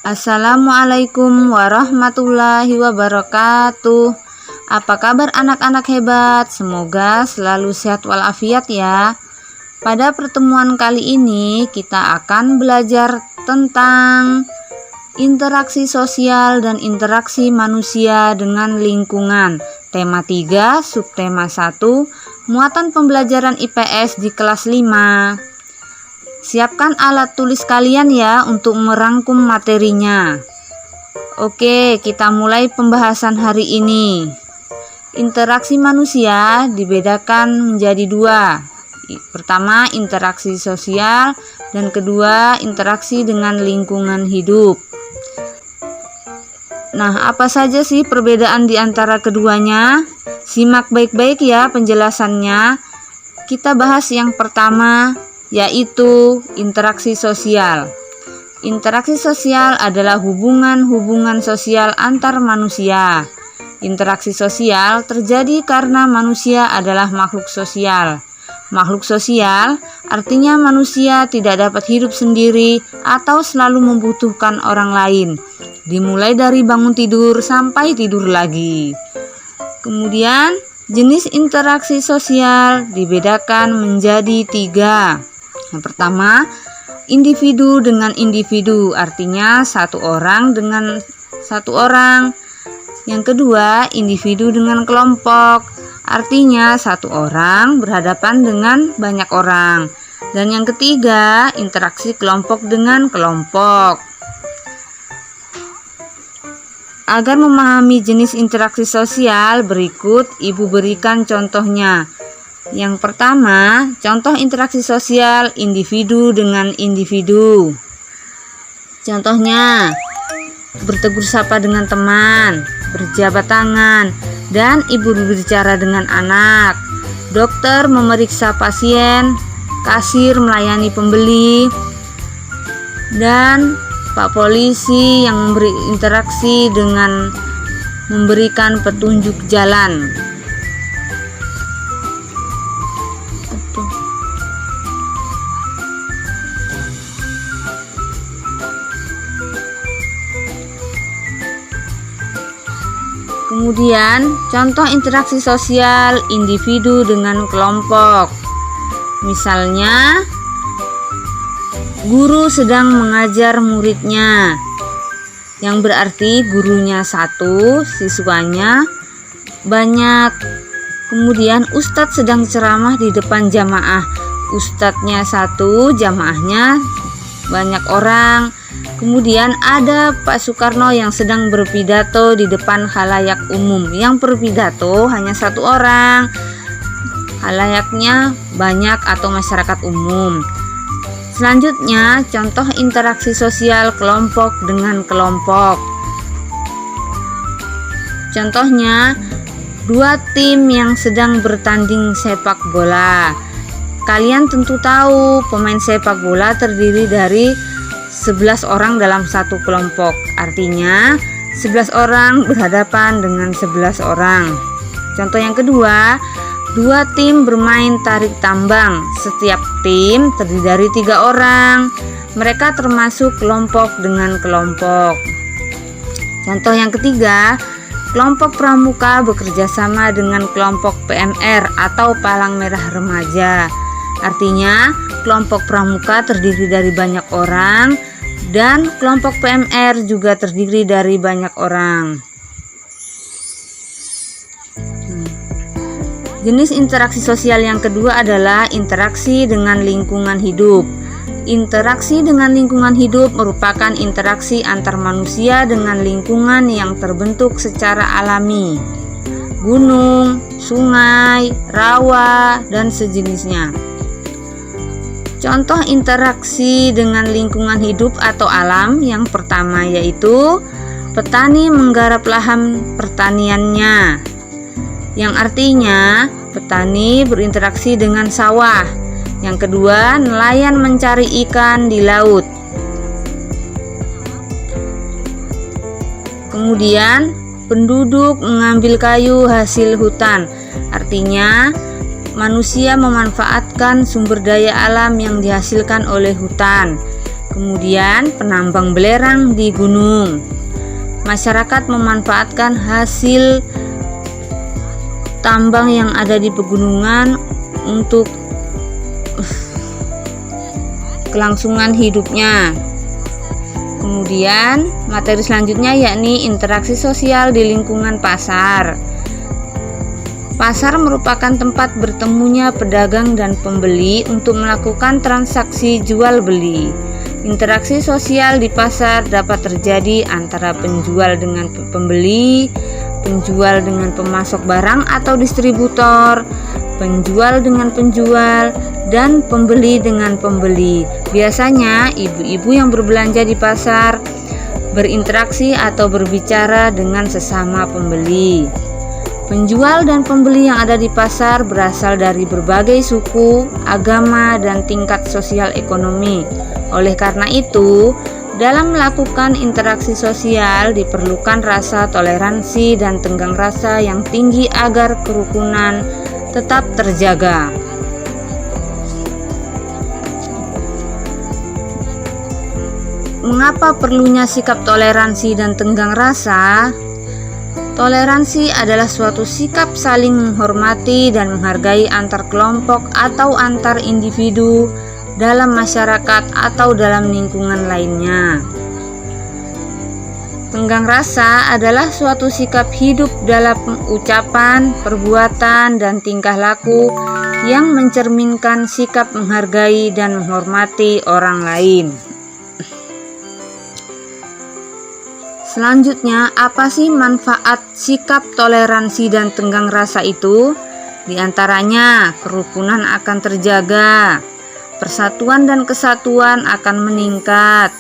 Assalamualaikum warahmatullahi wabarakatuh. Apa kabar anak-anak hebat? Semoga selalu sehat walafiat ya. Pada pertemuan kali ini kita akan belajar tentang interaksi sosial dan interaksi manusia dengan lingkungan. Tema 3, subtema 1, muatan pembelajaran IPS di kelas 5. Siapkan alat tulis kalian ya untuk merangkum materinya. Oke, kita mulai pembahasan hari ini. Interaksi manusia dibedakan menjadi dua. Pertama, interaksi sosial, dan kedua, interaksi dengan lingkungan hidup. Nah, apa saja sih perbedaan di antara keduanya? Simak baik-baik ya penjelasannya. Kita bahas yang pertama, yaitu interaksi sosial. Interaksi sosial adalah hubungan-hubungan sosial antar manusia. Interaksi sosial terjadi karena manusia adalah makhluk sosial. Makhluk sosial artinya manusia tidak dapat hidup sendiri atau selalu membutuhkan orang lain, dimulai dari bangun tidur sampai tidur lagi. Kemudian, jenis interaksi sosial dibedakan menjadi 3. Yang pertama, individu dengan individu, artinya satu orang dengan satu orang. Yang kedua, individu dengan kelompok, artinya satu orang berhadapan dengan banyak orang. Dan yang ketiga, interaksi kelompok dengan kelompok. Agar memahami jenis interaksi sosial, berikut Ibu berikan contohnya. Yang pertama, contoh interaksi sosial individu dengan individu. Contohnya, bertegur sapa dengan teman, berjabat tangan, dan ibu berbicara dengan anak. Dokter memeriksa pasien, kasir melayani pembeli, dan Pak Polisi yang memberi interaksi dengan memberikan petunjuk jalan. Kemudian, contoh interaksi sosial individu dengan kelompok. Misalnya, guru sedang mengajar muridnya, yang berarti gurunya 1, siswanya banyak. Kemudian, ustadz sedang ceramah di depan jamaah. Ustadznya 1, jamaahnya banyak orang. Kemudian ada Pak Soekarno yang sedang berpidato di depan khalayak umum. Yang berpidato hanya 1 orang, khalayaknya banyak atau masyarakat umum. Selanjutnya, contoh interaksi sosial kelompok dengan kelompok. Contohnya, 2 tim yang sedang bertanding sepak bola. Kalian tentu tahu pemain sepak bola terdiri dari 11 orang dalam satu kelompok, artinya 11 orang berhadapan dengan 11 orang. Contoh yang kedua, 2 tim bermain tarik tambang. Setiap tim terdiri dari 3 orang. Mereka termasuk kelompok dengan kelompok. Contoh yang ketiga, kelompok pramuka bekerja sama dengan kelompok PMR atau Palang Merah Remaja. Artinya, kelompok pramuka terdiri dari banyak orang dan kelompok PMR juga terdiri dari banyak orang. Jenis interaksi sosial yang kedua adalah interaksi dengan lingkungan hidup. Interaksi dengan lingkungan hidup merupakan interaksi antar manusia dengan lingkungan yang terbentuk secara alami. Gunung, sungai, rawa, dan sejenisnya. Contoh interaksi dengan lingkungan hidup atau alam yang pertama yaitu petani menggarap lahan pertaniannya, yang artinya petani berinteraksi dengan sawah. Yang kedua, nelayan mencari ikan di laut. Kemudian, penduduk mengambil kayu hasil hutan, artinya manusia memanfaatkan sumber daya alam yang dihasilkan oleh hutan. Kemudian penambang belerang di gunung. Masyarakat memanfaatkan hasil tambang yang ada di pegunungan untuk kelangsungan hidupnya. Kemudian materi selanjutnya yakni interaksi sosial di lingkungan pasar. Pasar merupakan tempat bertemunya pedagang dan pembeli untuk melakukan transaksi jual beli. Interaksi sosial di pasar dapat terjadi antara penjual dengan pembeli, penjual dengan pemasok barang atau distributor, penjual dengan penjual, dan pembeli dengan pembeli. Biasanya ibu-ibu yang berbelanja di pasar berinteraksi atau berbicara dengan sesama pembeli. Penjual dan pembeli yang ada di pasar berasal dari berbagai suku, agama, dan tingkat sosial ekonomi. Oleh karena itu, dalam melakukan interaksi sosial diperlukan rasa toleransi dan tenggang rasa yang tinggi agar kerukunan tetap terjaga. Mengapa perlunya sikap toleransi dan tenggang rasa? Toleransi adalah suatu sikap saling menghormati dan menghargai antar kelompok atau antar individu dalam masyarakat atau dalam lingkungan lainnya. Tenggang rasa adalah suatu sikap hidup dalam ucapan, perbuatan, dan tingkah laku yang mencerminkan sikap menghargai dan menghormati orang lain. Selanjutnya, apa sih manfaat sikap toleransi dan tenggang rasa itu? Di antaranya, kerukunan akan terjaga, persatuan dan kesatuan akan meningkat.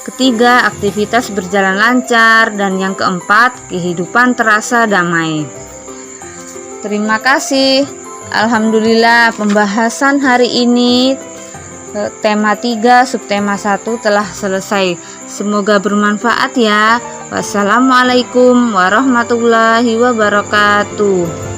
Ketiga, aktivitas berjalan lancar, dan yang keempat, kehidupan terasa damai. Terima kasih. Alhamdulillah, pembahasan hari ini tema 3 subtema 1 telah selesai. Semoga bermanfaat ya. Wassalamualaikum warahmatullahi wabarakatuh.